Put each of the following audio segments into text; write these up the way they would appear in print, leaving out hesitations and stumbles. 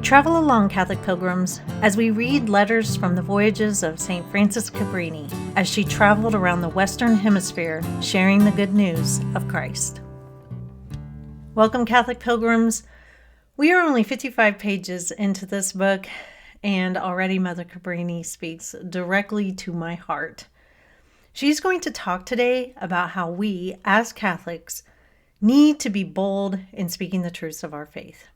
Travel along, Catholic pilgrims, as we read letters from the voyages of St. Frances Cabrini as she traveled around the Western Hemisphere sharing the good news of Christ. Welcome, Catholic pilgrims. We are only 55 pages into this book, and already Mother Cabrini speaks directly to my heart. She's going to talk today about how we, as Catholics, need to be bold in speaking the truths of our faith.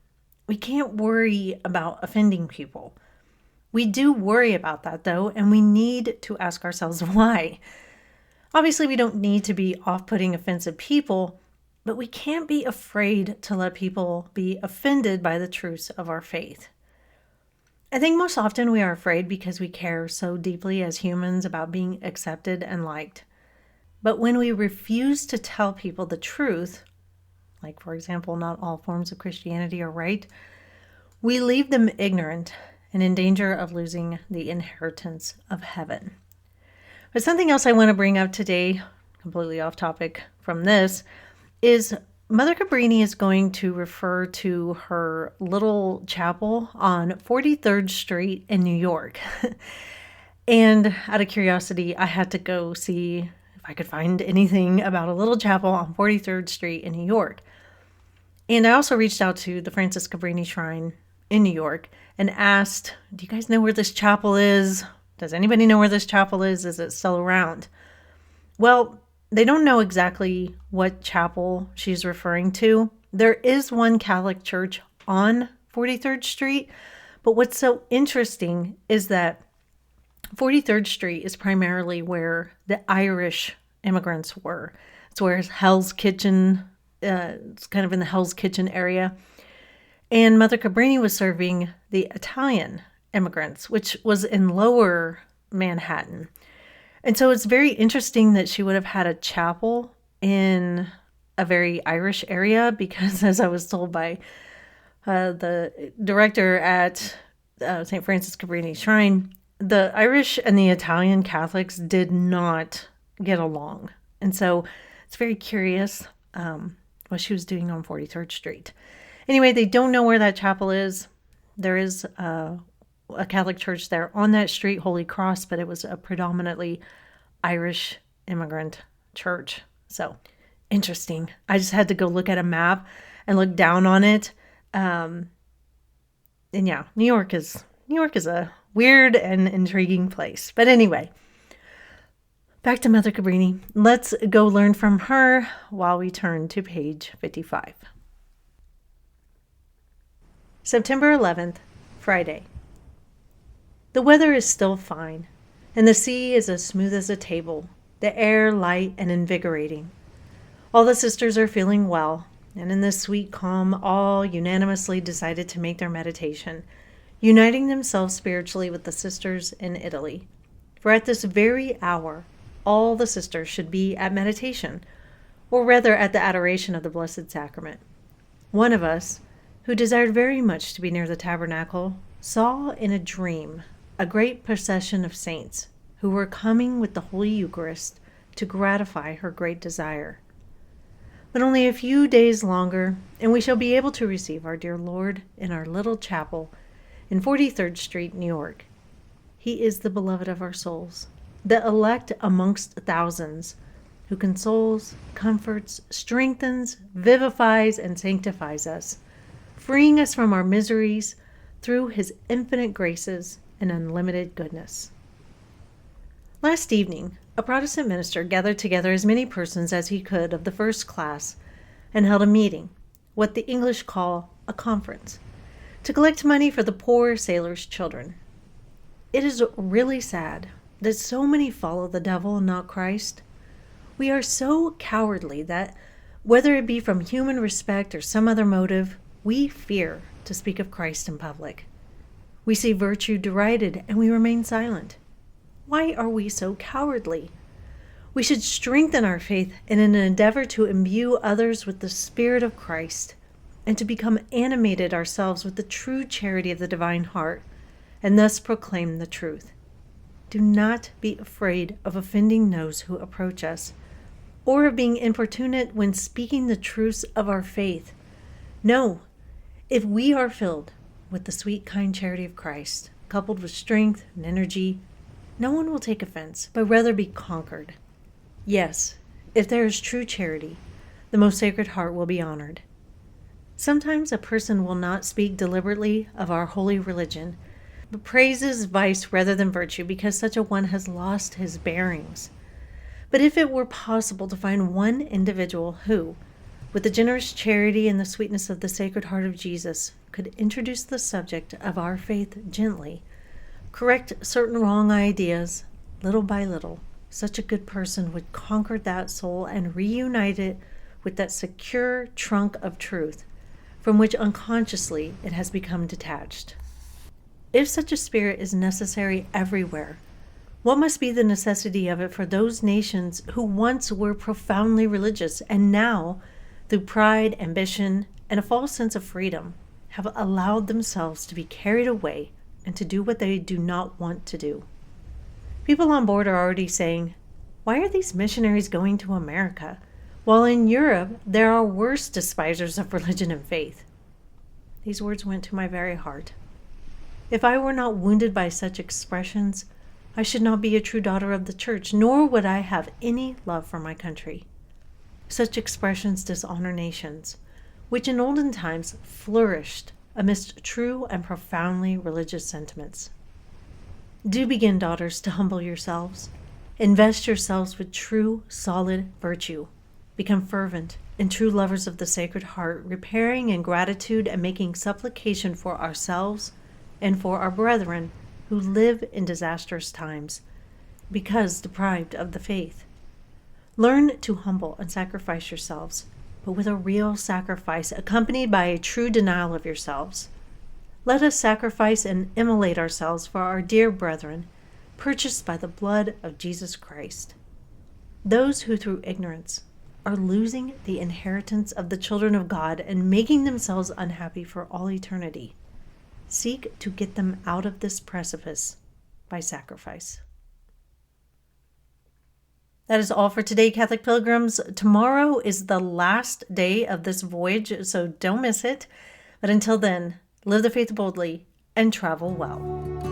We can't worry about offending people. We do worry about that, though, and we need to ask ourselves why. Obviously, we don't need to be off-putting, offensive people, but we can't be afraid to let people be offended by the truths of our faith. I think most often we are afraid because we care so deeply as humans about being accepted and liked. But when we refuse to tell people the truth, like, for example, not all forms of Christianity are right, we leave them ignorant and in danger of losing the inheritance of heaven. But something else I want to bring up today, completely off topic from this, is Mother Cabrini is going to refer to her little chapel on 43rd Street in New York. And out of curiosity, I had to go see if I could find anything about a little chapel on 43rd Street in New York. And I also reached out to the Frances Cabrini Shrine in New York and asked, do you guys know where this chapel is? Does anybody know where this chapel is? Is it still around? Well, they don't know exactly what chapel she's referring to. There is one Catholic church on 43rd Street, but what's so interesting is that 43rd Street is primarily where the Irish immigrants were. It's where Hell's Kitchen, it's kind of in the Hell's Kitchen area. And Mother Cabrini was serving the Italian immigrants, which was in lower Manhattan. And so it's very interesting that she would have had a chapel in a very Irish area because, as I was told by the director at St. Frances Cabrini Shrine, the Irish and the Italian Catholics did not get along. And so it's very curious what she was doing on 43rd Street. Anyway, they don't know where that chapel is. There is a Catholic church there on that street, Holy Cross, but it was a predominantly Irish immigrant church. So interesting. I just had to go look at a map and look down on it. And yeah, New York is a weird and intriguing place. But anyway, back to Mother Cabrini. Let's go learn from her while we turn to page 55. September 11th, Friday. The weather is still fine, and the sea is as smooth as a table, the air light and invigorating. All the sisters are feeling well, and in this sweet calm, all unanimously decided to make their meditation, uniting themselves spiritually with the sisters in Italy. For at this very hour, all the sisters should be at meditation, or rather at the adoration of the Blessed Sacrament. One of us, who desired very much to be near the tabernacle, saw in a dream a great procession of saints who were coming with the Holy Eucharist to gratify her great desire. But only a few days longer, and we shall be able to receive our dear Lord in our little chapel in 43rd Street, New York. He is the beloved of our souls, the elect amongst thousands, who consoles, comforts, strengthens, vivifies, and sanctifies us, freeing us from our miseries through his infinite graces and unlimited goodness. Last evening, a Protestant minister gathered together as many persons as he could of the first class and held a meeting, what the English call a conference, to collect money for the poor sailors' children. It is really sad that so many follow the devil and not Christ. We are so cowardly that, whether it be from human respect or some other motive, we fear to speak of Christ in public. We see virtue derided and we remain silent. Why are we so cowardly? We should strengthen our faith in an endeavor to imbue others with the Spirit of Christ and to become animated ourselves with the true charity of the divine heart and thus proclaim the truth. Do not be afraid of offending those who approach us, or of being importunate when speaking the truths of our faith. No, if we are filled with the sweet, kind charity of Christ, coupled with strength and energy, no one will take offense, but rather be conquered. Yes, if there is true charity, the most Sacred Heart will be honored. Sometimes a person will not speak deliberately of our holy religion, but praises vice rather than virtue because such a one has lost his bearings. But if it were possible to find one individual who, with the generous charity and the sweetness of the Sacred Heart of Jesus, could introduce the subject of our faith gently, correct certain wrong ideas little by little, such a good person would conquer that soul and reunite it with that secure trunk of truth from which unconsciously it has become detached. If such a spirit is necessary everywhere, what must be the necessity of it for those nations who once were profoundly religious and now, through pride, ambition, and a false sense of freedom, have allowed themselves to be carried away and to do what they do not want to do? People on board are already saying, "Why are these missionaries going to America?" While in Europe, there are worse despisers of religion and faith. These words went to my very heart. If I were not wounded by such expressions, I should not be a true daughter of the Church, nor would I have any love for my country. Such expressions dishonor nations, which in olden times flourished amidst true and profoundly religious sentiments. Do begin, daughters, to humble yourselves. Invest yourselves with true, solid virtue. Become fervent and true lovers of the Sacred Heart, repairing in gratitude and making supplication for ourselves and for our brethren who live in disastrous times, because deprived of the faith. Learn to humble and sacrifice yourselves, but with a real sacrifice accompanied by a true denial of yourselves. Let us sacrifice and immolate ourselves for our dear brethren, purchased by the blood of Jesus Christ. Those who through ignorance are losing the inheritance of the children of God and making themselves unhappy for all eternity, seek to get them out of this precipice by sacrifice. That is all for today, Catholic Pilgrims. Tomorrow is the last day of this voyage, so don't miss it. But until then, live the faith boldly and travel well.